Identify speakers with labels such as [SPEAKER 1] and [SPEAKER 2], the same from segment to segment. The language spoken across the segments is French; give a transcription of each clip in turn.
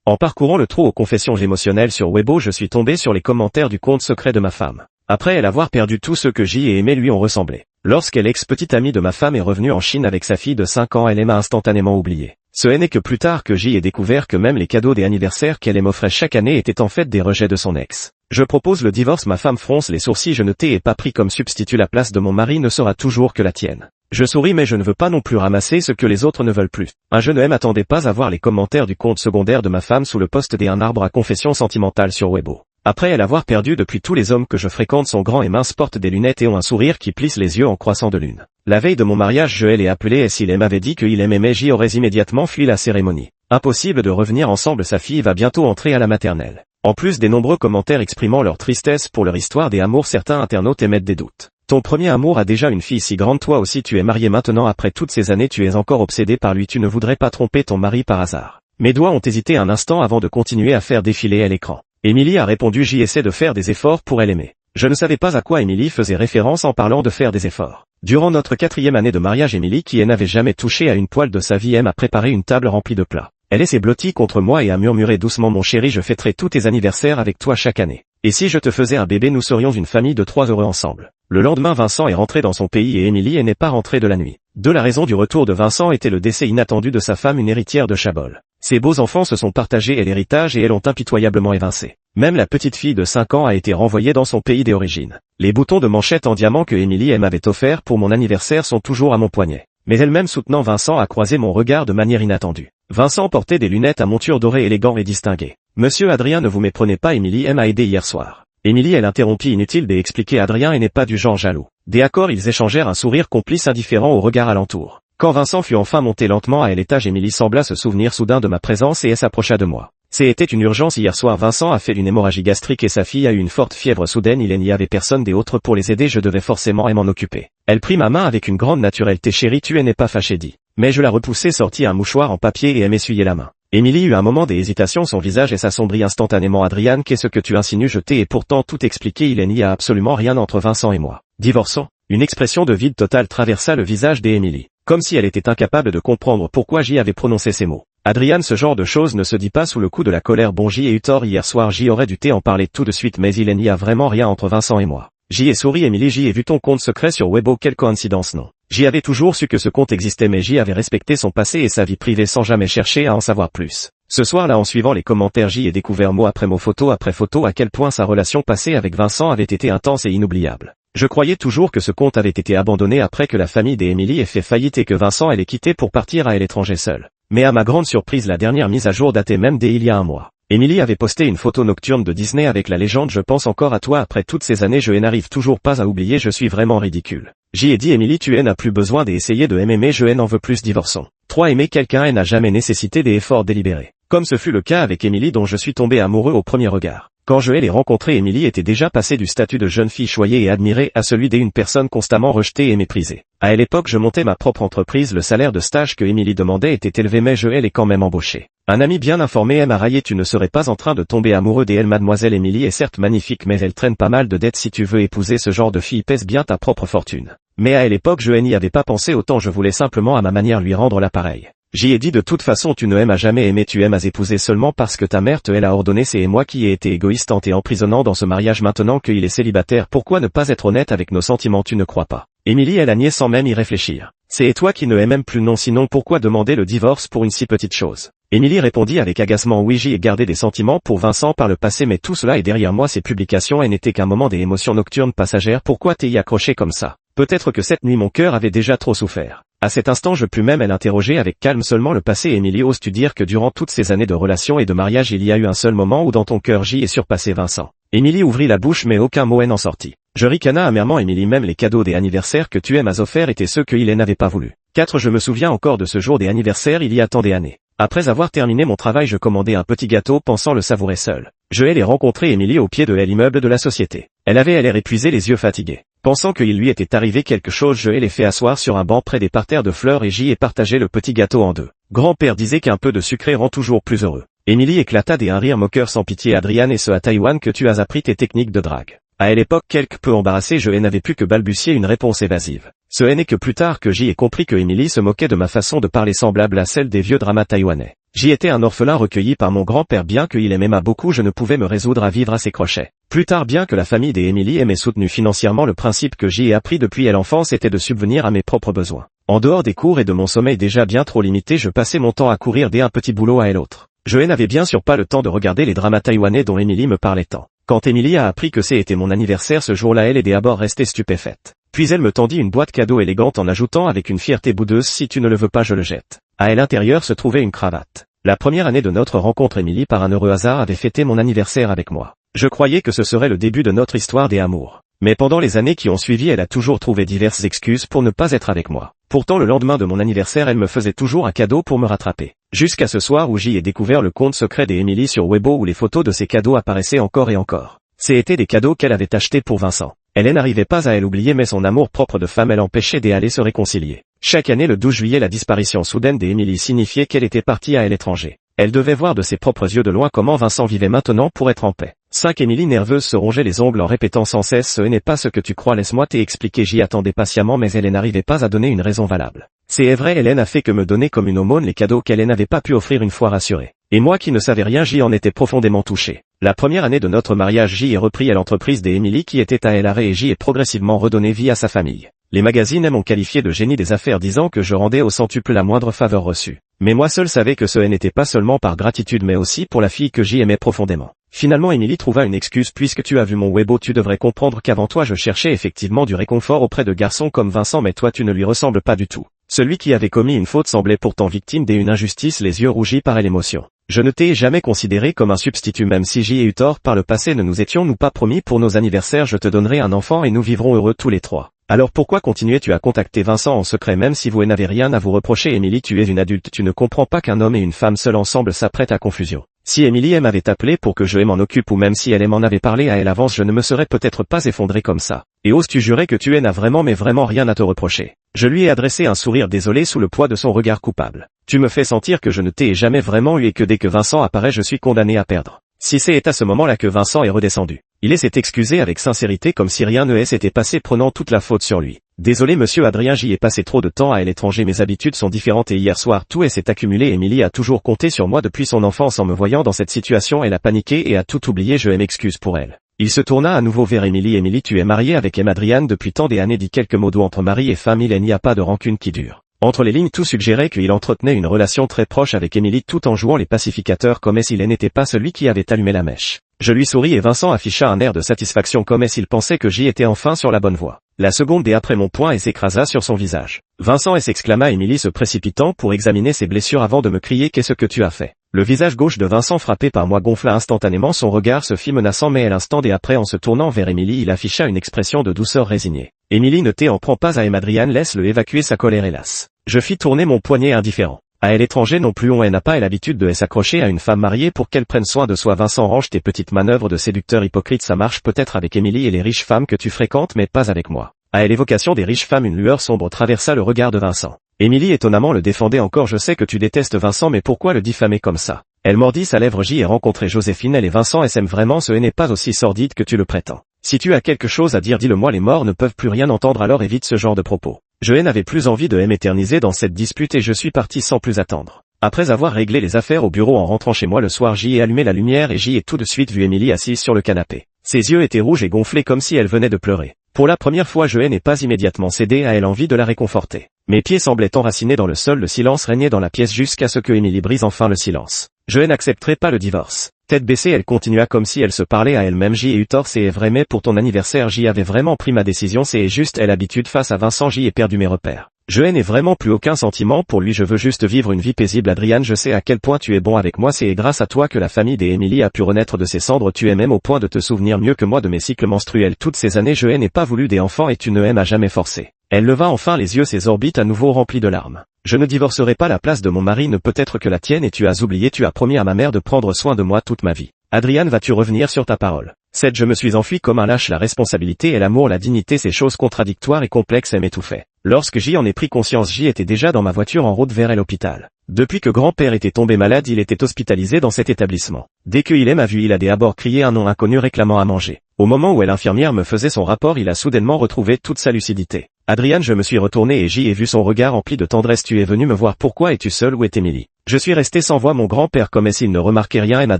[SPEAKER 1] En parcourant le trou aux confessions émotionnelles sur Weibo, je suis tombé sur les commentaires du compte secret de ma femme. Après elle avoir perdu tout ce que J et Aimé lui ont ressemblé. Lorsqu'elle ex-petite amie de ma femme est revenue en Chine avec sa fille de 5 ans, elle m'a instantanément oublié. Ce n'est que plus tard que J ai découvert que même les cadeaux des anniversaires qu'elle m'offrait chaque année étaient en fait des rejets de son ex. Je propose le divorce, ma femme fronce les sourcils, je ne t'ai pas pris comme substitut, la place de mon mari ne sera toujours que la tienne. Je souris mais je ne veux pas non plus ramasser ce que les autres ne veulent plus. Un jeune homme m'attendait pas à voir les commentaires du compte secondaire de ma femme sous le post des un arbre à confession sentimentale sur Weibo. Après elle avoir perdu depuis, tous les hommes que je fréquente sont grands et minces, portent des lunettes et ont un sourire qui plisse les yeux en croissant de lune. La veille de mon mariage, je l'ai appelé et s'il m'avait dit qu'il m'aimait, j'y aurais immédiatement fui la cérémonie. Impossible de revenir ensemble, sa fille va bientôt entrer à la maternelle. En plus des nombreux commentaires exprimant leur tristesse pour leur histoire d'amour, certains internautes émettent des doutes. Ton premier amour a déjà une fille si grande, toi aussi tu es marié maintenant, après toutes ces années tu es encore obsédé par lui, tu ne voudrais pas tromper ton mari par hasard. Mes doigts ont hésité un instant avant de continuer à faire défiler à l'écran. Émilie a répondu, j'y essaie de faire des efforts pour elle aimer. Je ne savais pas à quoi Émilie faisait référence en parlant de faire des efforts. Durant notre 4e année de mariage, Émilie, qui n'avait jamais touché à une poêle de sa vie, m'a préparé une table remplie de plats. Elle s'est blottie contre moi et a murmuré doucement, mon chéri, je fêterai tous tes anniversaires avec toi chaque année. Et si je te faisais un bébé, nous serions une famille de 3 heureux ensemble. Le lendemain, Vincent est rentré dans son pays et Émilie n'est pas rentrée de la nuit. La raison du retour de Vincent était le décès inattendu de sa femme, une héritière de Chabrol. Ses beaux enfants se sont partagés l'héritage et elles ont impitoyablement évincé. Même la petite fille de 5 ans a été renvoyée dans son pays d'origine. Les boutons de manchette en diamant que Émilie m'avait offert pour mon anniversaire sont toujours à mon poignet. Mais elle-même, soutenant Vincent, a croisé mon regard de manière inattendue. Vincent portait des lunettes à monture dorée, élégant et distingué. Monsieur Adrien, ne vous méprenez pas, Émilie m'a aidé hier soir. Émilie, elle interrompit, inutile d'expliquer, Adrien n'est pas du genre jaloux. D'accord, ils échangèrent un sourire complice indifférent au regard alentour. Quand Vincent fut enfin monté lentement à l'étage, Émilie sembla se souvenir soudain de ma présence et elle s'approcha de moi. C'était une urgence hier soir, Vincent a fait une hémorragie gastrique et sa fille a eu une forte fièvre soudaine, il n'y avait personne d'autre pour les aider, je devais forcément m'en occuper. Elle prit ma main avec une grande naturalité, chérie, tu n'es pas fâché, dit. Mais je la repoussai, sortit un mouchoir en papier et elle m'essuyait la main. Émilie eut un moment d'hésitation, son visage s'assombrit instantanément. Adrien, qu'est-ce que tu insinues? Je t'ai pourtant tout expliqué, il n'y a absolument rien entre Vincent et moi. Divorçons? Une expression de vide total traversa le visage d'Émilie, comme si elle était incapable de comprendre pourquoi J avait prononcé ces mots. Adrien, ce genre de choses ne se dit pas sous le coup de la colère. Bon, J ai eu tort hier soir, J aurait dû en parler tout de suite, mais il n'y a vraiment rien entre Vincent et moi. J ai souri, Émilie, J ai vu ton compte secret sur Weibo, quelle coïncidence, non? J avais toujours su que ce compte existait, mais J avait respecté son passé et sa vie privée sans jamais chercher à en savoir plus. Ce soir-là, en suivant les commentaires, J ai découvert mot après mot, photo après photo, à quel point sa relation passée avec Vincent avait été intense et inoubliable. Je croyais toujours que ce compte avait été abandonné après que la famille d'Émilie ait fait faillite et que Vincent allait quitter pour partir à l'étranger seul. Mais à ma grande surprise, la dernière mise à jour datait même d'il y a un mois. Émilie avait posté une photo nocturne de Disney avec la légende, je pense encore à toi après toutes ces années, je n'arrive toujours pas à oublier, je suis vraiment ridicule. J ai dit, Émilie, tu n'as plus besoin d'essayer de m'aimer, je n'en veux plus, divorçons. 3 Aimer quelqu'un n'a jamais nécessité des efforts délibérés. Comme ce fut le cas avec Émilie, dont je suis tombé amoureux au premier regard. Quand je l'ai rencontrée, Émilie était déjà passée du statut de jeune fille choyée et admirée à celui d'une personne constamment rejetée et méprisée. À l'époque, je montais ma propre entreprise, le salaire de stage que Émilie demandait était élevé, mais je l'ai quand même embauchée. Un ami bien informé m'a raillé, tu ne serais pas en train de tomber amoureux d'elle, mademoiselle Émilie est certes magnifique, mais elle traîne pas mal de dettes, si tu veux épouser ce genre de fille, pèse bien ta propre fortune. Mais à l'époque, je n'y avais pas pensé autant, je voulais simplement à ma manière lui rendre l'appareil. J'y ai dit, de toute façon tu ne m'as jamais aimé, tu m'as épousé seulement parce que ta mère te l'a ordonné, c'est moi qui ai été égoïste et emprisonnant dans ce mariage. Maintenant qu'il est célibataire, pourquoi ne pas être honnête avec nos sentiments, tu ne crois pas? Émilie, elle a nié sans même y réfléchir. C'est toi qui ne m'aimes plus, non, sinon pourquoi demander le divorce pour une si petite chose? Émilie répondit avec agacement, oui, j'y ai gardé des sentiments pour Vincent par le passé, mais tout cela est derrière moi, ces publications n'étaient qu'un moment des émotions nocturnes passagères, pourquoi t'es y accroché comme ça? Peut-être que cette nuit mon cœur avait déjà trop souffert. À cet instant, je pus même l'interroger avec calme, seulement le passé. Émilie, oses-tu dire que durant toutes ces années de relation et de mariage, il y a eu un seul moment où dans ton cœur J est surpassé Vincent? Émilie ouvrit la bouche mais aucun mot n'en sortit. Je ricana amèrement, Émilie, même les cadeaux des anniversaires que tu m'as offerts étaient ceux qu'il n'avait pas voulu. 4 Je me souviens encore de ce jour des anniversaires il y a tant d'années. Après avoir terminé mon travail, je commandai un petit gâteau pensant le savourer seul. Je l'ai rencontré Émilie au pied de l'immeuble de la société. Elle avait l'air épuisée, les yeux fatigués. Pensant qu'il lui était arrivé quelque chose, je l'ai fait asseoir sur un banc près des parterres de fleurs et j'y ai partagé le petit gâteau en deux. Grand-père disait qu'un peu de sucré rend toujours plus heureux. Émilie éclata d'un rire moqueur sans pitié. Adrien, et ce à Taïwan que tu as appris tes techniques de drague? À l'époque, quelque peu embarrassé, je n'avais pu que balbutier une réponse évasive. Ce n'est que plus tard que j'y ai compris que Émilie se moquait de ma façon de parler, semblable à celle des vieux dramas taïwanais. J'y étais un orphelin recueilli par mon grand-père, bien qu'il m'aimât beaucoup, je ne pouvais me résoudre à vivre à ses crochets. Plus tard, bien que la famille des Emily m'ait soutenu financièrement, le principe que j'y ai appris depuis l'enfance était de subvenir à mes propres besoins. En dehors des cours et de mon sommeil déjà bien trop limité, je passais mon temps à courir d'un petit boulot à l'autre. Je n'avais bien sûr pas le temps de regarder les dramas taïwanais dont Emily me parlait tant. Quand Emily a appris que c'était mon anniversaire ce jour-là, elle était d'abord restée stupéfaite. Puis elle me tendit une boîte cadeau élégante en ajoutant avec une fierté boudeuse: si tu ne le veux pas, je le jette. À l'intérieur se trouvait une cravate. La première année de notre rencontre, Emily, par un heureux hasard, avait fêté mon anniversaire avec moi. Je croyais que ce serait le début de notre histoire d'amour. Mais pendant les années qui ont suivi, elle a toujours trouvé diverses excuses pour ne pas être avec moi. Pourtant, le lendemain de mon anniversaire, elle me faisait toujours un cadeau pour me rattraper. Jusqu'à ce soir où j'y ai découvert le compte secret des Emily sur Weibo, où les photos de ces cadeaux apparaissaient encore et encore. C'étaient des cadeaux qu'elle avait achetés pour Vincent. Elle n'arrivait pas à l'oublier, mais son amour propre de femme l'empêchait d'aller se réconcilier. Chaque année, le 12 juillet, la disparition soudaine d'Emily signifiait qu'elle était partie à l'étranger. Elle devait voir de ses propres yeux de loin comment Vincent vivait maintenant pour être en paix. 5. Emily, nerveuse, se rongeait les ongles en répétant sans cesse: ce n'est pas ce que tu crois, laisse-moi t'expliquer. J'y attendais patiemment, mais elle n'arrivait pas à donner une raison valable. C'est vrai, elle n'a fait que me donner comme une aumône les cadeaux qu'elle n'avait pas pu offrir une fois rassurée. Et moi qui ne savais rien, j'y en étais profondément touché. La première année de notre mariage, j'y ai repris à l'entreprise des Emily qui était à l'arrêt, et j'y ai progressivement redonné vie à sa famille. Les magazines m'ont qualifié de génie des affaires, disant que je rendais au centuple la moindre faveur reçue. Mais moi seul savais que ce n'était pas seulement par gratitude, mais aussi pour la fille que j'y aimais profondément. Finalement, Emily trouva une excuse: puisque tu as vu mon Weibo, tu devrais comprendre qu'avant toi je cherchais effectivement du réconfort auprès de garçons comme Vincent, mais toi tu ne lui ressembles pas du tout. Celui qui avait commis une faute semblait pourtant victime d'une injustice, les yeux rougis par l'émotion. Je ne t'ai jamais considéré comme un substitut, même si j'y ai eu tort par le passé. Ne nous étions-nous pas promis pour nos anniversaires: je te donnerai un enfant et nous vivrons heureux tous les trois. Alors pourquoi continuais-tu à contacter Vincent en secret, même si vous n'avez rien à vous reprocher? Emily, tu es une adulte, tu ne comprends pas qu'un homme et une femme seuls ensemble s'apprêtent à confusion. Si Emily m'avait appelé pour que je m'en occupe, ou même si elle m'en avait parlé à l'avance, je ne me serais peut-être pas effondré comme ça. Et oses-tu jurer que tu n'as vraiment, mais vraiment rien à te reprocher? Je lui ai adressé un sourire désolé sous le poids de son regard coupable. Tu me fais sentir que je ne t'ai jamais vraiment eu et que dès que Vincent apparaît, je suis condamné à perdre. Si c'est à ce moment-là que Vincent est redescendu, il s'est excusé avec sincérité, comme si rien ne s'était passé, prenant toute la faute sur lui. Désolé monsieur Adrien, j'y ai passé trop de temps à l'étranger, mes habitudes sont différentes et hier soir tout s'est accumulé. Emily a toujours compté sur moi depuis son enfance. En me voyant dans cette situation, elle a paniqué et a tout oublié. Je m'excuse pour elle. Il se tourna à nouveau vers Emily. Emily, tu es mariée avec Adrian depuis tant d'années, dit quelques mots doux. Entre mari et femme, il n'y a pas de rancune qui dure. Entre les lignes, tout suggérait qu'il entretenait une relation très proche avec Emily, tout en jouant les pacificateurs comme s'il n'était pas celui qui avait allumé la mèche. Je lui souris et Vincent afficha un air de satisfaction comme s'il pensait que j'y étais enfin sur la bonne voie. La seconde et après mon poing s'écrasa sur son visage. Vincent, s'exclama Emily, se précipitant pour examiner ses blessures avant de me crier: qu'est-ce que tu as fait? Le visage gauche de Vincent, frappé par moi, gonfla instantanément, son regard se fit menaçant, mais l'instant et après, en se tournant vers Emily, il afficha une expression de douceur résignée. Emily, ne t'en prends pas à Adrian, laisse-le évacuer sa colère, hélas. Je fis tourner mon poignet indifférent. À l'étranger non plus, on n'a pas l'habitude de s'accrocher à une femme mariée pour qu'elle prenne soin de soi. Vincent, range tes petites manœuvres de séducteur hypocrite, ça marche peut-être avec Emily et les riches femmes que tu fréquentes, mais pas avec moi. À l'évocation des riches femmes, une lueur sombre traversa le regard de Vincent. Emily étonnamment le défendait encore. Je sais que tu détestes Vincent, mais pourquoi le diffamer comme ça? Elle mordit sa lèvre. J'y ai rencontré Joséphine, elle et Vincent s'aiment vraiment, ce n'est pas aussi sordide que tu le prétends. Si tu as quelque chose à dire, dis-le-moi, les morts ne peuvent plus rien entendre, alors évite ce genre de propos. Je n'avais plus envie de m'éterniser dans cette dispute et je suis parti sans plus attendre. Après avoir réglé les affaires au bureau, en rentrant chez moi le soir, j'y ai allumé la lumière et j'y ai tout de suite vu Emily assise sur le canapé. Ses yeux étaient rouges et gonflés comme si elle venait de pleurer. Pour la première fois, je n'ai pas immédiatement cédé à l'envie de la réconforter. Mes pieds semblaient enracinés dans le sol, le silence régnait dans la pièce jusqu'à ce que Emily brise enfin le silence. Je n'accepterai pas le divorce. Tête baissée, elle continua comme si elle se parlait à elle-même. J'y ai eu tort, c'est vrai, mais pour ton anniversaire j'y avais vraiment pris ma décision, c'est juste l'habitude face à Vincent, j'y ai perdu mes repères. Je n'ai vraiment plus aucun sentiment pour lui, je veux juste vivre une vie paisible. Adrian, je sais à quel point tu es bon avec moi, c'est grâce à toi que la famille des Emily a pu renaître de ses cendres, tu es même au point de te souvenir mieux que moi de mes cycles menstruels. Toutes ces années je n'ai pas voulu des enfants et tu ne m'as jamais forcé. Elle leva enfin les yeux, ses orbites à nouveau remplies de larmes. Je ne divorcerai pas, la place de mon mari ne peut être que la tienne et tu as oublié, tu as promis à ma mère de prendre soin de moi toute ma vie. Adrian, vas-tu revenir sur ta parole? 7. Je me suis enfui comme un lâche, la responsabilité et l'amour, la dignité, ces choses contradictoires et complexes m'étouffaient. Lorsque J en ai pris conscience, J était déjà dans ma voiture en route vers l'hôpital. Depuis que grand-père était tombé malade, il était hospitalisé dans cet établissement. Dès qu'il m'a vu, il a d'abord crié un nom inconnu réclamant à manger. Au moment où l'infirmière me faisait son rapport, il a soudainement retrouvé toute sa lucidité. Adrian, je me suis retourné et j'y ai vu son regard empli de tendresse. Tu es venu me voir, pourquoi es-tu seul, où est Émilie? Je suis resté sans voix. Mon grand-père, comme s'il ne remarquait rien, et m'a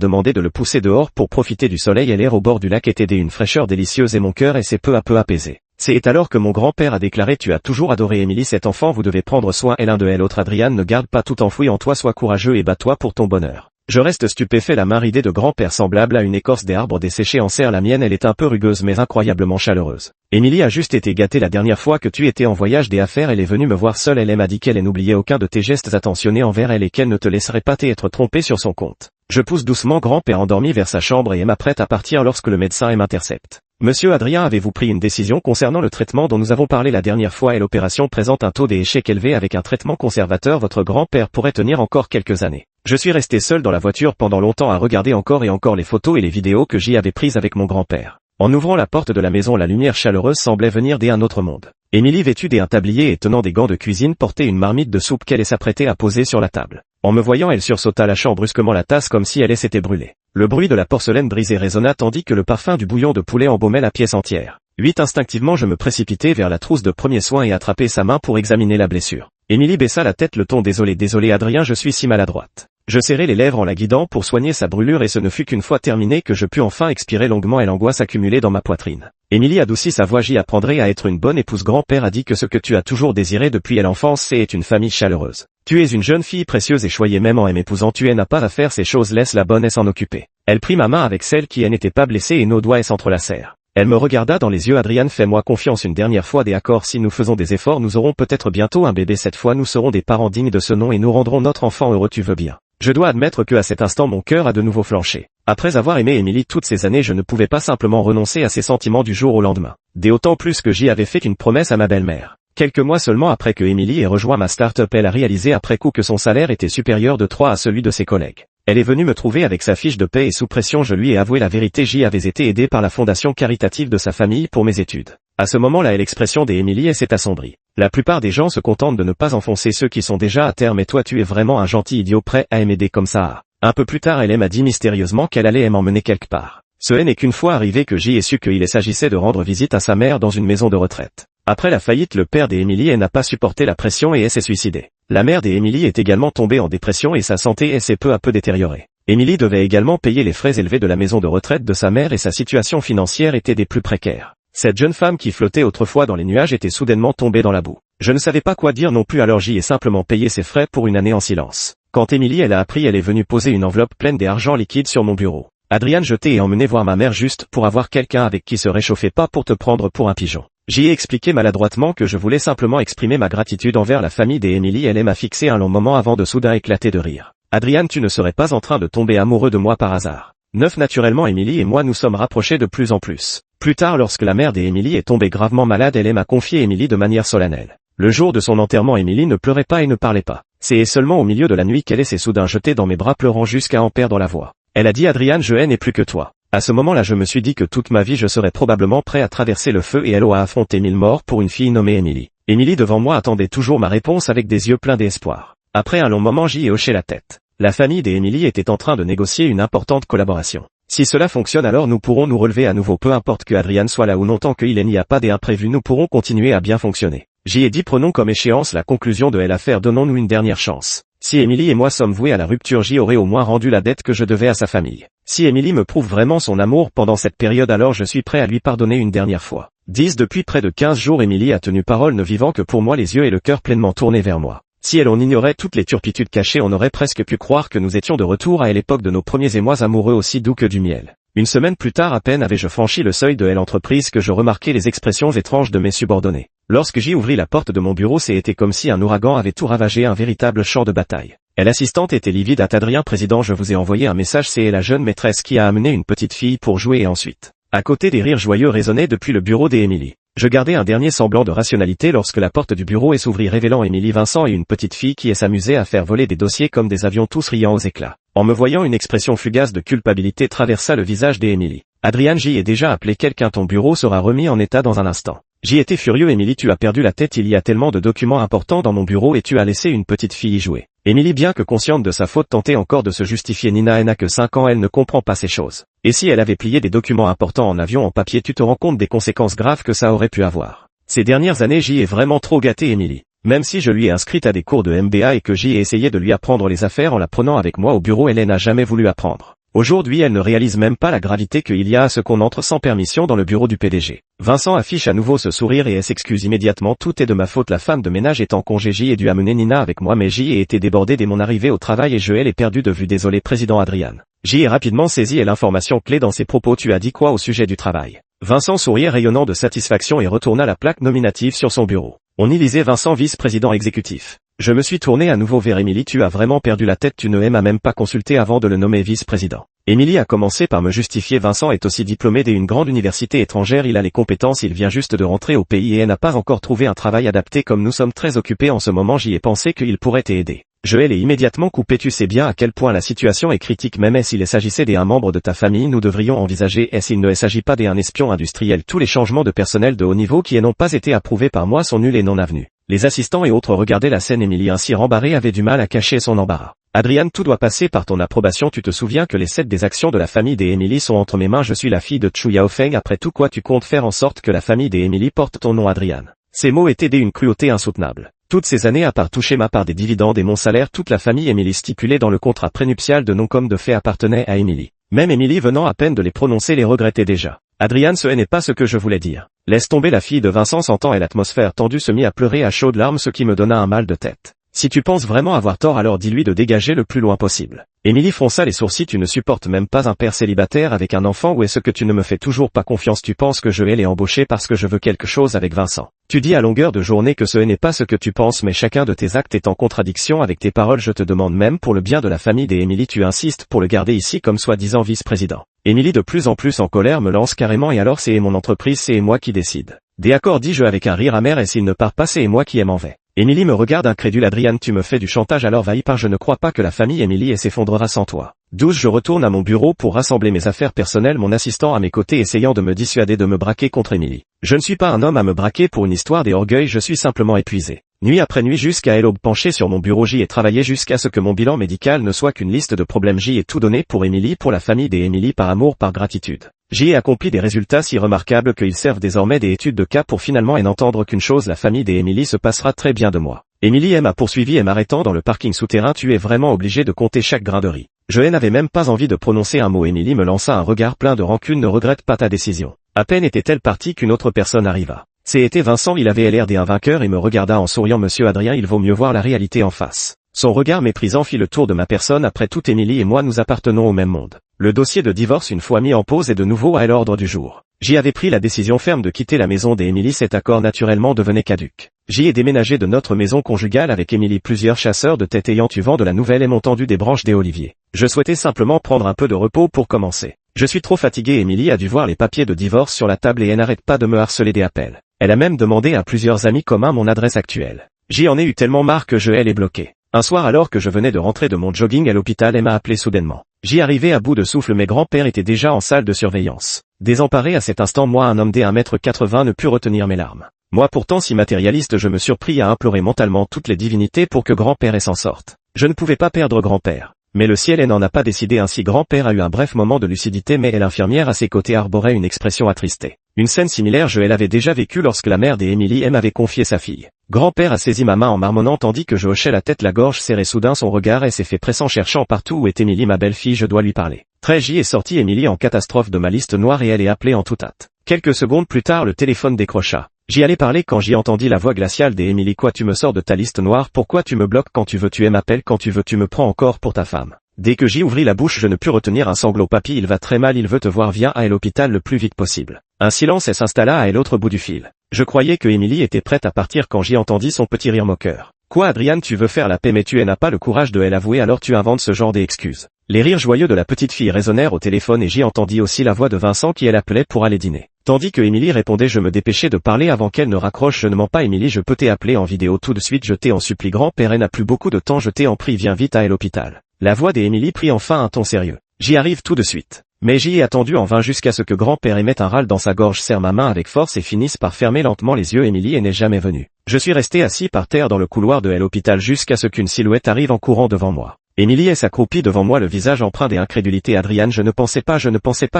[SPEAKER 1] demandé de le pousser dehors pour profiter du soleil et l'air au bord du lac était d'une fraîcheur délicieuse et mon cœur s'est peu à peu apaisé. C'est alors que mon grand-père a déclaré: tu as toujours adoré Émilie, cet enfant, vous devez prendre soin l'un de l'autre. Adrian, ne garde pas tout enfoui en toi, sois courageux et bats-toi pour ton bonheur. Je reste stupéfait, la main ridée de grand-père semblable à une écorce d'arbre desséché en serre la mienne, elle est un peu rugueuse mais incroyablement chaleureuse. Émilie a juste été gâtée la dernière fois que tu étais en voyage d'affaires, elle est venue me voir seule, elle m'a dit qu'elle n'oubliait aucun de tes gestes attentionnés envers elle et qu'elle ne te laisserait pas être trompé sur son compte. Je pousse doucement grand-père endormi vers sa chambre et m'apprête à partir lorsque le médecin m'intercepte. Monsieur Adrien, avez-vous pris une décision concernant le traitement dont nous avons parlé la dernière fois et l'opération présente un taux d'échec élevé avec un traitement conservateur, votre grand-père pourrait tenir encore quelques années. Je suis resté seul dans la voiture pendant longtemps à regarder encore et encore les photos et les vidéos que j'y avais prises avec mon grand-père. En ouvrant la porte de la maison, la lumière chaleureuse semblait venir d'un autre monde. Émilie, vêtue d'un tablier et tenant des gants de cuisine, portait une marmite de soupe qu'elle s'apprêtait à poser sur la table. En me voyant, elle sursauta, lâchant brusquement la tasse comme si elle s'était brûlée. Le bruit de la porcelaine brisée résonna tandis que le parfum du bouillon de poulet embaumait la pièce entière. Instinctivement, je me précipitai vers la trousse de premiers soins et attrapai sa main pour examiner la blessure. Émilie baissa la tête, le ton désolé Adrien, je suis si maladroite. Je serrai les lèvres en la guidant pour soigner sa brûlure et ce ne fut qu'une fois terminé que je pus enfin expirer longuement et l'angoisse accumulée dans ma poitrine. Émilie adoucit sa voix, j'y apprendrai à être une bonne épouse. Grand-père a dit que ce que tu as toujours désiré depuis l'enfance, c'est une famille chaleureuse. Tu es une jeune fille précieuse et choyée, même en m'épousant tu n'as pas à faire ces choses, laisse la bonne s'en occuper. Elle prit ma main avec celle qui n'était pas blessée et nos doigts s'entrelacèrent. Elle me regarda dans les yeux. Adrian, fais-moi confiance une dernière fois, des accords, si nous faisons des efforts nous aurons peut-être bientôt un bébé, cette fois nous serons des parents dignes de ce nom et nous rendrons notre enfant heureux, tu veux bien. Je dois admettre que à cet instant mon cœur a de nouveau flanché. Après avoir aimé Émilie toutes ces années, je ne pouvais pas simplement renoncer à ces sentiments du jour au lendemain. D'autant plus que j'y avais fait une promesse à ma belle-mère. Quelques mois seulement après que Émilie ait rejoint ma start-up, elle a réalisé après coup que son salaire était supérieur de 3 à celui de ses collègues. Elle est venue me trouver avec sa fiche de paie et sous pression je lui ai avoué la vérité, j'y avais été aidé par la fondation caritative de sa famille pour mes études. À ce moment-là, l'expression d'Émilie s'est assombrie. La plupart des gens se contentent de ne pas enfoncer ceux qui sont déjà à terre, mais toi tu es vraiment un gentil idiot prêt à m'aider comme ça. Un peu plus tard, elle m'a dit mystérieusement qu'elle allait m'emmener quelque part. Ce n'est qu'une fois arrivé que j'y ai su qu'il s'agissait de rendre visite à sa mère dans une maison de retraite. Après la faillite, le père d'Émilie n'a pas supporté la pression et s'est suicidé. La mère d'Émilie est également tombée en dépression et sa santé s'est peu à peu détériorée. Émilie devait également payer les frais élevés de la maison de retraite de sa mère et sa situation financière était des plus précaires. Cette jeune femme qui flottait autrefois dans les nuages était soudainement tombée dans la boue. Je ne savais pas quoi dire non plus, alors j'y ai simplement payé ses frais pour une année en silence. Quand Émilie a appris, elle est venue poser une enveloppe pleine d'argent liquide sur mon bureau. Adrian, je t'ai emmené voir ma mère juste pour avoir quelqu'un avec qui se réchauffer, pas pour te prendre pour un pigeon. J'y ai expliqué maladroitement que je voulais simplement exprimer ma gratitude envers la famille d'Émilie. Elle m'a fixé un long moment avant de soudain éclater de rire. Adrian, tu ne serais pas en train de tomber amoureux de moi par hasard. Naturellement, Émilie et moi nous sommes rapprochés de plus en plus. Plus tard, lorsque la mère d'Émilie est tombée gravement malade, elle m'a confié Émilie de manière solennelle. Le jour de son enterrement, Émilie ne pleurait pas et ne parlait pas. C'est seulement au milieu de la nuit qu'elle s'est soudain jetée dans mes bras, pleurant jusqu'à en perdre la voix. Elle a dit: Adrian, je n'ai plus que toi. À ce moment-là, je me suis dit que toute ma vie je serais probablement prêt à traverser le feu et elle a affronté 1000 morts pour une fille nommée Émilie. Émilie devant moi attendait toujours ma réponse avec des yeux pleins d'espoir. Après un long moment, j'y ai hoché la tête. La famille d'Émilie était en train de négocier une importante collaboration. Si cela fonctionne, alors nous pourrons nous relever à nouveau, peu importe que Adrian soit là ou non, tant qu'il n'y a pas d'imprévu, nous pourrons continuer à bien fonctionner. J'y ai dit: prenons comme échéance la conclusion de l'affaire, donnons-nous une dernière chance. Si Émilie et moi sommes voués à la rupture, j'y aurais au moins rendu la dette que je devais à sa famille. Si Émilie me prouve vraiment son amour pendant cette période, alors je suis prêt à lui pardonner une dernière fois. Depuis près de 15 jours, Émilie a tenu parole, ne vivant que pour moi, les yeux et le cœur pleinement tournés vers moi. Si on ignorait toutes les turpitudes cachées, on aurait presque pu croire que nous étions de retour à l'époque de nos premiers émois amoureux, aussi doux que du miel. Une semaine plus tard, à peine avais-je franchi le seuil de l'entreprise que je remarquai les expressions étranges de mes subordonnés. Lorsque j'y ouvris la porte de mon bureau, c'était comme si un ouragan avait tout ravagé, un véritable champ de bataille. L'assistante était livide. Adrien, président, je vous ai envoyé un message, c'est la jeune maîtresse qui a amené une petite fille pour jouer. Et ensuite, à côté, des rires joyeux résonnaient depuis le bureau d'Émilie. Je gardais un dernier semblant de rationalité lorsque la porte du bureau s'ouvrit, révélant Émilie, Vincent et une petite fille qui s'amusait à faire voler des dossiers comme des avions, tous riant aux éclats. En me voyant, une expression fugace de culpabilité traversa le visage d'Émilie. Adrian, j'y ai déjà appelé quelqu'un, ton bureau sera remis en état dans un instant. J'y étais furieux. Émilie, tu as perdu la tête, il y a tellement de documents importants dans mon bureau et tu as laissé une petite fille y jouer. Émilie, bien que consciente de sa faute, tentait encore de se justifier. Nina, elle n'a que 5 ans, elle ne comprend pas ces choses. Et si elle avait plié des documents importants en avion en papier, tu te rends compte des conséquences graves que ça aurait pu avoir. Ces dernières années, j'y ai vraiment trop gâté Émilie. Même si je lui ai inscrite à des cours de MBA et que j'y ai essayé de lui apprendre les affaires en la prenant avec moi au bureau, elle n'a jamais voulu apprendre. Aujourd'hui, elle ne réalise même pas la gravité qu'il y a à ce qu'on entre sans permission dans le bureau du PDG. Vincent affiche à nouveau ce sourire et elle s'excuse immédiatement. Tout est de ma faute, la femme de ménage est en congé. J'y ai dû amener Nina avec moi, mais j'y ai été débordé dès mon arrivée au travail et je l'ai perdu de vue. Désolé, président Adrian. J'y ai rapidement saisi et l'information clé dans ses propos. Tu as dit quoi au sujet du travail? Vincent sourit rayonnant de satisfaction et retourna la plaque nominative sur son bureau. On y lisait Vincent, vice-président exécutif. Je me suis tourné à nouveau vers Émilie. Tu as vraiment perdu la tête, tu ne m'as même pas consulté avant de le nommer vice-président. Émilie a commencé par me justifier. Vincent est aussi diplômé d'une grande université étrangère, il a les compétences, il vient juste de rentrer au pays et elle n'a pas encore trouvé un travail adapté. Comme nous sommes très occupés en ce moment, j'y ai pensé qu'il pourrait t'aider. Je l'ai immédiatement coupé. Tu sais bien à quel point la situation est critique, même s'il s'agissait d'un membre de ta famille, nous devrions envisager s'il ne s'agit pas d'un espion industriel. Tous les changements de personnel de haut niveau qui n'ont pas été approuvés par moi sont nuls et non avenus. Les assistants et autres regardaient la scène. Émilie, ainsi rembarrée, avait du mal à cacher son embarras. Adrian, tout doit passer par ton approbation. Tu te souviens que les 7 des actions de la famille des Émilie sont entre mes mains. Je suis la fille de Chu Yaofeng. Après tout, quoi, tu comptes faire en sorte que la famille des Émilie porte ton nom, Adrian? Ces mots étaient d'une cruauté insoutenable. Toutes ces années, à part toucher ma part des dividendes et mon salaire, toute la famille Émilie stipulait dans le contrat prénuptial de non comme de fait appartenait à Émilie. Même Émilie, venant à peine de les prononcer, les regrettait déjà. Adrian, ce n'est pas ce que je voulais dire. Laisse tomber. La fille de Vincent s'entend et l'atmosphère tendue se mit à pleurer à chaudes larmes, ce qui me donna un mal de tête. Si tu penses vraiment avoir tort, alors dis-lui de dégager le plus loin possible. Émilie fronça les sourcils. Tu ne supportes même pas un père célibataire avec un enfant, ou est-ce que tu ne me fais toujours pas confiance? Tu penses que je vais les embaucher parce que je veux quelque chose avec Vincent? Tu dis à longueur de journée que ce n'est pas ce que tu penses, mais chacun de tes actes est en contradiction avec tes paroles. Je te demande même pour le bien de la famille des Émilie, tu insistes pour le garder ici comme soi-disant vice-président. Émilie, de plus en plus en colère, me lance carrément. Et alors c'est mon entreprise, c'est moi qui décide. D'accord, dis-je avec un rire amer, et s'il ne part pas, c'est moi qui m'en vais. Émilie me regarde incrédule. Adrian, tu me fais du chantage, alors va y part. Je ne crois pas que la famille Émilie s'effondrera sans toi. 12. Je retourne à mon bureau pour rassembler mes affaires personnelles, mon assistant à mes côtés essayant de me dissuader de me braquer contre Émilie. Je ne suis pas un homme à me braquer pour une histoire d'orgueil, je suis simplement épuisé. Nuit après nuit jusqu'à l'aube, penché sur mon bureau, j'y ai travaillé jusqu'à ce que mon bilan médical ne soit qu'une liste de problèmes. J'y ai tout donné pour Émilie, pour la famille des Émilie, par amour, par gratitude. J'y ai accompli des résultats si remarquables qu'ils servent désormais des études de cas pour finalement n'entendre qu'une chose: la famille des Émilie se passera très bien de moi. Émilie m'a poursuivi et m'arrêtant dans le parking souterrain. Tu es vraiment obligé de compter chaque grain de riz. Je n'avais même pas envie de prononcer un mot. Émilie me lança un regard plein de rancune. Ne regrette pas ta décision. À peine était-elle partie qu'une autre personne arriva. C'était Vincent. Il avait l'air d'un vainqueur et me regarda en souriant. Monsieur Adrien, il vaut mieux voir la réalité en face. Son regard méprisant fit le tour de ma personne. Après tout, Émilie et moi nous appartenons au même monde. Le dossier de divorce, une fois mis en pause, est de nouveau à l'ordre du jour. J'y avais pris la décision ferme de quitter la maison des Émilie. Cet accord naturellement devenait caduc. J'y ai déménagé de notre maison conjugale avec Émilie. Plusieurs chasseurs de tête ayant eu vent de la nouvelle m'ont tendu des branches des oliviers. Je souhaitais simplement prendre un peu de repos pour commencer. Je suis trop fatigué. Émilie a dû voir les papiers de divorce sur la table et elle n'arrête pas de me harceler des appels. Elle a même demandé à plusieurs amis communs mon adresse actuelle. J'y en ai eu tellement marre que je l'ai bloquée. Un soir, alors que je venais de rentrer de mon jogging à l'hôpital, elle m'a appelé soudainement. J'y arrivais à bout de souffle. Mes grands-pères étaient déjà en salle de surveillance. Désemparé à cet instant, moi, un homme d'1m80, ne put retenir mes larmes. Moi pourtant si matérialiste, je me surpris à implorer mentalement toutes les divinités pour que grand-père s'en sorte. Je ne pouvais pas perdre grand-père. Mais le ciel n'en a pas décidé ainsi. Grand-père a eu un bref moment de lucidité, mais l'infirmière à ses côtés arborait une expression attristée. Une scène similaire, je l'avais déjà vécue lorsque la mère des Émilie m'avait confié sa fille. Grand-père a saisi ma main en marmonnant tandis que je hochais la tête, la gorge serrée. Soudain son regard s'est fait pressant, cherchant partout. Où est Émilie, ma belle-fille, je dois lui parler. J'y ai sorti Émilie en catastrophe de ma liste noire et elle est appelée en toute hâte. Quelques secondes plus tard, le téléphone décrocha. J'y allais parler quand j'y entendis la voix glaciale des Émilie. Quoi, tu me sors de ta liste noire? Pourquoi tu me bloques quand tu veux? Tu m'appelles quand tu veux, tu me prends encore pour ta femme. Dès que j'y ouvris la bouche, je ne pus retenir un sanglot. Papy, il va très mal, il veut te voir, viens à l'hôpital le plus vite possible. Un silence s'installa à l'autre bout du fil. Je croyais que Émilie était prête à partir quand j'y entendis son petit rire moqueur. Quoi, Adrian, tu veux faire la paix mais tu n'as pas le courage de l'avouer, alors tu inventes ce genre d'excuses. Les rires joyeux de la petite fille résonnèrent au téléphone et j'y entendis aussi la voix de Vincent qui elle appelait pour aller dîner. Tandis que Émilie répondait, je me dépêchais de parler avant qu'elle ne raccroche. Je ne mens pas Émilie, je peux t'appeler en vidéo tout de suite, je t'en supplie. Grand-père n'a plus beaucoup de temps, je t'en prie, viens vite à l'hôpital. La voix d'Émilie prit enfin un ton sérieux. J'y arrive tout de suite. Mais j'y ai attendu en vain jusqu'à ce que grand-père émette un râle dans sa gorge, serre ma main avec force et finisse par fermer lentement les yeux. Émilie n'est jamais venue. Je suis resté assis par terre dans le couloir de l'hôpital jusqu'à ce qu'une silhouette arrive en courant devant moi. Émilie est accroupie devant moi, le visage empreint d'incrédulité. Adrian, je ne pensais pas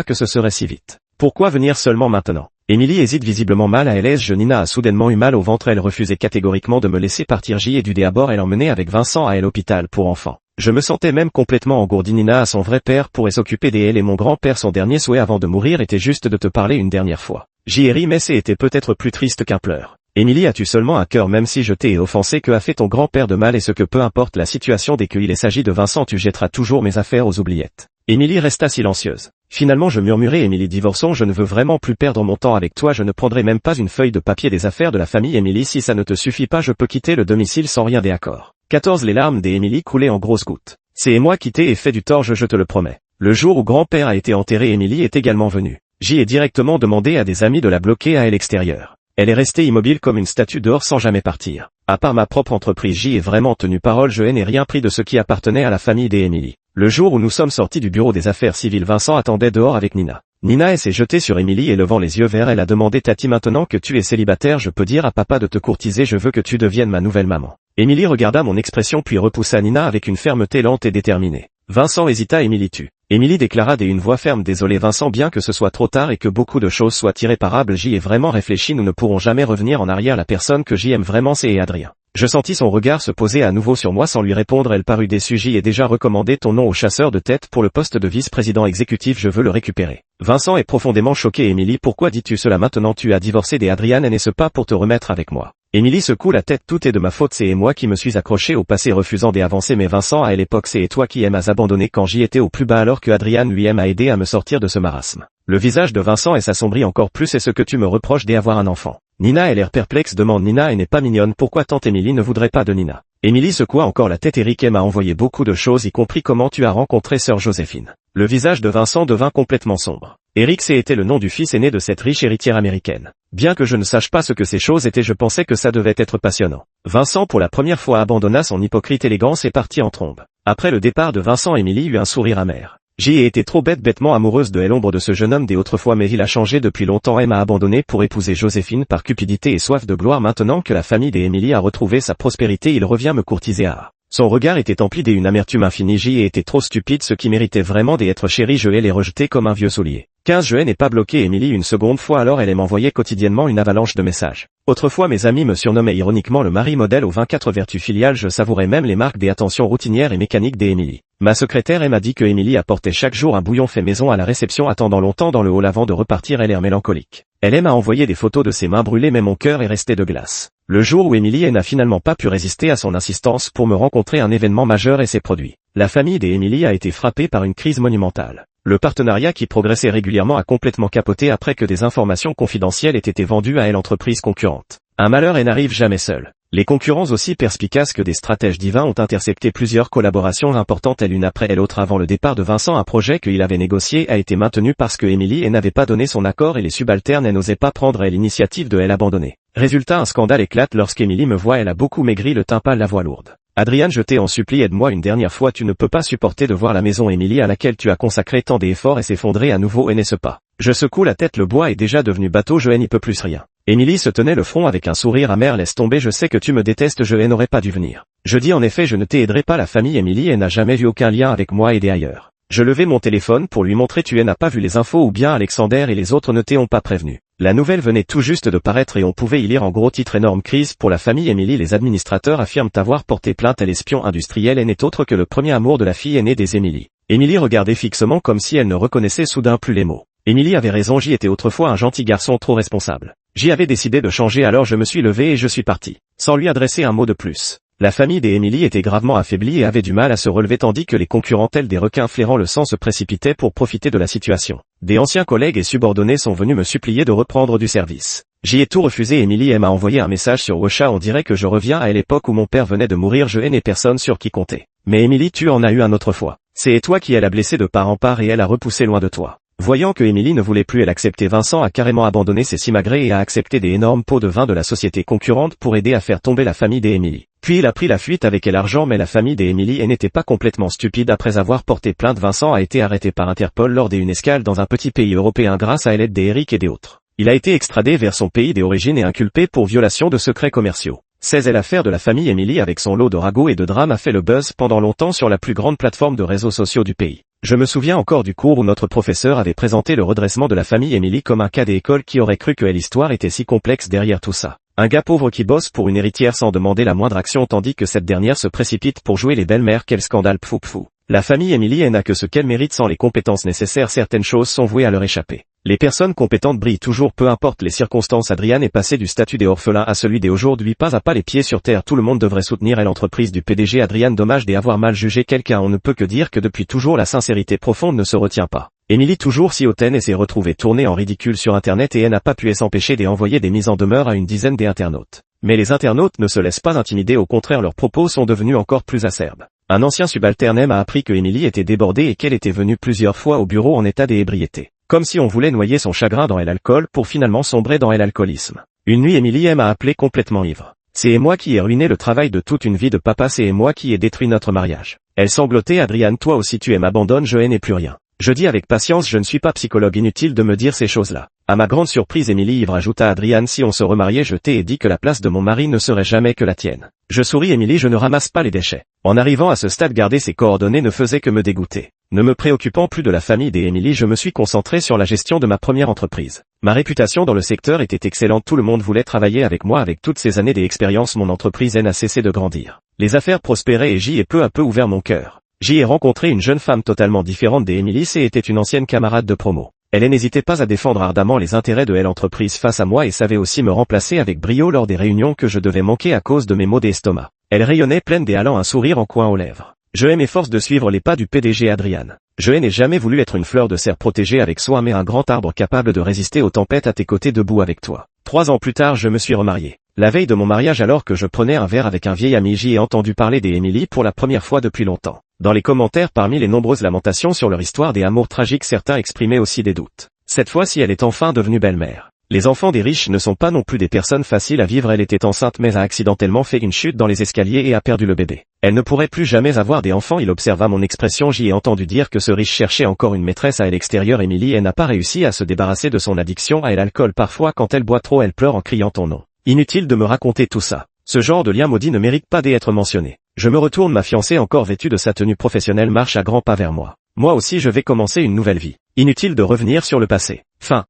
[SPEAKER 1] que ce serait si vite. Pourquoi venir seulement maintenant? Émilie hésite, visiblement mal à l'aise. Nina a soudainement eu mal au ventre, elle refusait catégoriquement de me laisser partir. J'y ai dû d'abord et l'emmener avec Vincent à l'hôpital pour enfants. Je me sentais même complètement engourdi. Nina a son vrai père pourrait s'occuper d'elle et mon grand-père, son dernier souhait avant de mourir était juste de te parler une dernière fois. J'y ai ri, mais c'était peut-être plus triste qu'un pleur. Émilie, as-tu seulement un cœur? Même si je t'ai offensé, que a fait ton grand-père de mal? Et ce que peu importe la situation, dès qu'il s'agit de Vincent, tu jetteras toujours mes affaires aux oubliettes. Émilie resta silencieuse. Finalement je murmurai, Émilie, divorçons, je ne veux vraiment plus perdre mon temps avec toi, je ne prendrai même pas une feuille de papier des affaires de la famille. Émilie, si ça ne te suffit pas, je peux quitter le domicile sans rien d'accord. 14. Les larmes d'Émilie coulaient en grosses gouttes. C'est moi qui t'ai fait du tort, je te le promets. Le jour où grand-père a été enterré, Émilie est également venue. J'y ai directement demandé à des amis de la bloquer à l'extérieur. Elle est restée immobile comme une statue dehors sans jamais partir. À part ma propre entreprise, j'y ai vraiment tenu parole, je n'ai rien pris de ce qui appartenait à la famille d'Émilie. Le jour où nous sommes sortis du bureau des affaires civiles, Vincent attendait dehors avec Nina. Nina s'est jetée sur Émilie et levant les yeux vers elle a demandé, Tati, maintenant que tu es célibataire, je peux dire à papa de te courtiser, je veux que tu deviennes ma nouvelle maman. Émilie regarda mon expression puis repoussa Nina avec une fermeté lente et déterminée. Vincent hésita. Émilie, tu. Émilie déclara d'une voix ferme, désolé Vincent, bien que ce soit trop tard et que beaucoup de choses soient irréparables, j'y ai vraiment réfléchi, nous ne pourrons jamais revenir en arrière, la personne que j'y aime vraiment c'est Adrien. Je sentis son regard se poser à nouveau sur moi sans lui répondre, elle parut déçue. J'y ai déjà recommandé ton nom au chasseur de tête pour le poste de vice-président exécutif, je veux le récupérer. Vincent est profondément choqué. Émilie, pourquoi dis-tu cela maintenant? Tu as divorcé d'Adrian et n'est-ce pas pour te remettre avec moi? Émilie secoue la tête, tout est de ma faute, c'est moi qui me suis accroché au passé refusant d'avancer, mais Vincent à l'époque c'est toi qui m'as abandonné quand j'y étais au plus bas alors que Adrian lui m'a aidé à me sortir de ce marasme. Le visage de Vincent s'assombrit encore plus. Est-ce que tu me reproches d'avoir un enfant? Nina a l'air perplexe, demande Nina, et n'est pas mignonne, pourquoi tante Émilie ne voudrait pas de Nina? Émilie secoua encore la tête. Eric m'a envoyé beaucoup de choses, y compris comment tu as rencontré sœur Joséphine. Le visage de Vincent devint complètement sombre. Eric était le nom du fils aîné de cette riche héritière américaine. Bien que je ne sache pas ce que ces choses étaient, je pensais que ça devait être passionnant. Vincent pour la première fois abandonna son hypocrite élégance et partit en trombe. Après le départ de Vincent, Émilie eut un sourire amer. J'y ai été trop bêtement amoureuse de l'ombre de ce jeune homme des autrefois, mais il a changé depuis longtemps et m'a abandonné pour épouser Joséphine par cupidité et soif de gloire. Maintenant que la famille d'Émilie a retrouvé sa prospérité, il revient me courtiser à. Son regard était empli d'une amertume infinie. J'y ai été trop stupide, ce qui méritait vraiment d'être chéri, je l'ai rejeté comme un vieux soulier. 15. Je n'ai pas bloqué Émilie une seconde fois, alors elle m'envoyait quotidiennement une avalanche de messages. Autrefois mes amis me surnommaient ironiquement le mari modèle aux 24 vertus filiales, je savourais même les marques des attentions routinières et mécaniques d'Émilie. Ma secrétaire m'a dit que Émilie apportait chaque jour un bouillon fait maison à la réception, attendant longtemps dans le hall avant de repartir, elle est mélancolique. Elle m'a envoyé des photos de ses mains brûlées, mais mon cœur est resté de glace. Le jour où Émilie n'a finalement pas pu résister à son insistance pour me rencontrer, un événement majeur s'est produit. La famille d'Émilie a été frappée par une crise monumentale. Le partenariat qui progressait régulièrement a complètement capoté après que des informations confidentielles aient été vendues à l'entreprise concurrente. Un malheur n'arrive jamais seul. Les concurrents aussi perspicaces que des stratèges divins ont intercepté plusieurs collaborations importantes l'une après l'autre. Avant le départ de Vincent, un projet qu'il avait négocié a été maintenu parce que Émilie n'avait pas donné son accord et les subalternes n'osaient pas prendre l'initiative de l'abandonner. Résultat, un scandale éclate lorsqu'Émilie me voit, elle a beaucoup maigri, le teint pâle, la voix lourde. Adrian, je t'en supplie, aide-moi une dernière fois, tu ne peux pas supporter de voir la maison Émilie à laquelle tu as consacré tant d'efforts s'effondrer à nouveau, et n'est-ce pas? Je secoue la tête, le bois est déjà devenu bateau, je n'y peux plus rien. Émilie se tenait le front avec un sourire amer, laisse tomber, je sais que tu me détestes, je n'aurais pas dû venir. Je dis en effet, je ne t'aiderai pas, la famille Émilie n'a jamais vu aucun lien avec moi et ailleurs. Je levai mon téléphone pour lui montrer, tu n'as pas vu les infos ou bien Alexander et les autres ne t'ont pas prévenu. La nouvelle venait tout juste de paraître et on pouvait y lire en gros titre, énorme crise pour la famille Émilie, les administrateurs affirment avoir porté plainte à l'espion industriel et n'est autre que le premier amour de la fille aînée des Émilie. Émilie regardait fixement comme si elle ne reconnaissait soudain plus les mots. Émilie avait raison, j'y étais autrefois un gentil garçon trop responsable. J'y avais décidé de changer, alors je me suis levé et je suis parti, sans lui adresser un mot de plus. La famille d'Émilie était gravement affaiblie et avait du mal à se relever tandis que les concurrents tels des requins flairant le sang se précipitaient pour profiter de la situation. Des anciens collègues et subordonnés sont venus me supplier de reprendre du service. J'y ai tout refusé. Émilie m'a envoyé un message sur WhatsApp, on dirait que je reviens à l'époque où mon père venait de mourir, je n'ai personne sur qui compter. Mais Émilie, tu en as eu un autre fois. C'est toi qui l'a blessée de part en part et elle a repoussé loin de toi. Voyant que Émilie ne voulait plus l'accepter, Vincent a carrément abandonné ses simagrées et a accepté des énormes pots de vin de la société concurrente pour aider à faire tomber la famille d'Émilie. Puis il a pris la fuite avec l'argent, mais la famille des Emily n'était pas complètement stupide. Après avoir porté plainte, Vincent a été arrêté par Interpol lors d'une escale dans un petit pays européen grâce à l'aide d'Eric et des autres. Il a été extradé vers son pays d'origine et inculpé pour violation de secrets commerciaux. L'affaire de la famille Emily avec son lot de ragots et de drames a fait le buzz pendant longtemps sur la plus grande plateforme de réseaux sociaux du pays. Je me souviens encore du cours où notre professeur avait présenté le redressement de la famille Emily comme un cas d'école. Qui aurait cru que l'histoire était si complexe derrière tout ça. Un gars pauvre qui bosse pour une héritière sans demander la moindre action tandis que cette dernière se précipite pour jouer les belles-mères. Quel scandale, pfou pfou. La famille Emily n'a que ce qu'elle mérite. Sans les compétences nécessaires, certaines choses sont vouées à leur échapper. Les personnes compétentes brillent toujours, peu importe les circonstances. Adrian est passé du statut des orphelins à celui des aujourd'hui, pas à pas, les pieds sur terre. Tout le monde devrait soutenir l'entreprise du PDG Adrian. Dommage d'avoir mal jugé quelqu'un. On ne peut que dire que depuis toujours la sincérité profonde ne se retient pas. Emily toujours si hautaine et s'est retrouvée tournée en ridicule sur internet et elle n'a pas pu s'empêcher d'envoyer des mises en demeure à une dizaine d'internautes. Mais les internautes ne se laissent pas intimider, au contraire leurs propos sont devenus encore plus acerbes. Un ancien subalterne a appris que Emily était débordée et qu'elle était venue plusieurs fois au bureau en état d'ébriété. Comme si on voulait noyer son chagrin dans l'alcool pour finalement sombrer dans l'alcoolisme. Une nuit Emily m'a appelé complètement ivre. C'est moi qui ai ruiné le travail de toute une vie de papa, c'est moi qui ai détruit notre mariage. Elle sanglotait. Adrian, toi aussi tu m'abandonnes, je n'ai plus rien. Je dis avec patience, je ne suis pas psychologue, inutile de me dire ces choses-là. À ma grande surprise, Emily ivre ajouta: Adrian, si on se remariait, je t'ai dit que la place de mon mari ne serait jamais que la tienne. Je souris. Emily, je ne ramasse pas les déchets. En arrivant à ce stade, garder ses coordonnées ne faisait que me dégoûter. Ne me préoccupant plus de la famille des Emily, je me suis concentré sur la gestion de ma première entreprise. Ma réputation dans le secteur était excellente, tout le monde voulait travailler avec moi. Avec toutes ces années d'expérience, mon entreprise n'a cessé de grandir. Les affaires prospéraient et j'y ai peu à peu ouvert mon cœur. J'y ai rencontré une jeune femme totalement différente des Emily et était une ancienne camarade de promo. Elle n'hésitait pas à défendre ardemment les intérêts de l'entreprise face à moi et savait aussi me remplacer avec brio lors des réunions que je devais manquer à cause de mes maux d'estomac. Elle rayonnait pleine d'élan, un sourire en coin aux lèvres. Je m'efforce de suivre les pas du PDG Adrian. Je n'ai jamais voulu être une fleur de serre protégée avec soi, mais un grand arbre capable de résister aux tempêtes à tes côtés, debout avec toi. 3 ans plus tard, je me suis remarié. La veille de mon mariage, alors que je prenais un verre avec un vieil ami, j'y ai entendu parler des Emily pour la première fois depuis longtemps. Dans les commentaires, parmi les nombreuses lamentations sur leur histoire des amours tragiques, certains exprimaient aussi des doutes. Cette fois-ci, elle est enfin devenue belle-mère. Les enfants des riches ne sont pas non plus des personnes faciles à vivre. Elle était enceinte mais a accidentellement fait une chute dans les escaliers et a perdu le bébé. Elle ne pourrait plus jamais avoir des enfants. Il observa mon expression. J'y ai entendu dire que ce riche cherchait encore une maîtresse à l'extérieur. Emily n'a pas réussi à se débarrasser de son addiction à l'alcool. Parfois, quand elle boit trop, elle pleure en criant ton nom. Inutile de me raconter tout ça. Ce genre de lien maudit ne mérite pas d'être mentionné. Je me retourne, ma fiancée encore vêtue de sa tenue professionnelle marche à grands pas vers moi. Moi aussi je vais commencer une nouvelle vie. Inutile de revenir sur le passé. Fin.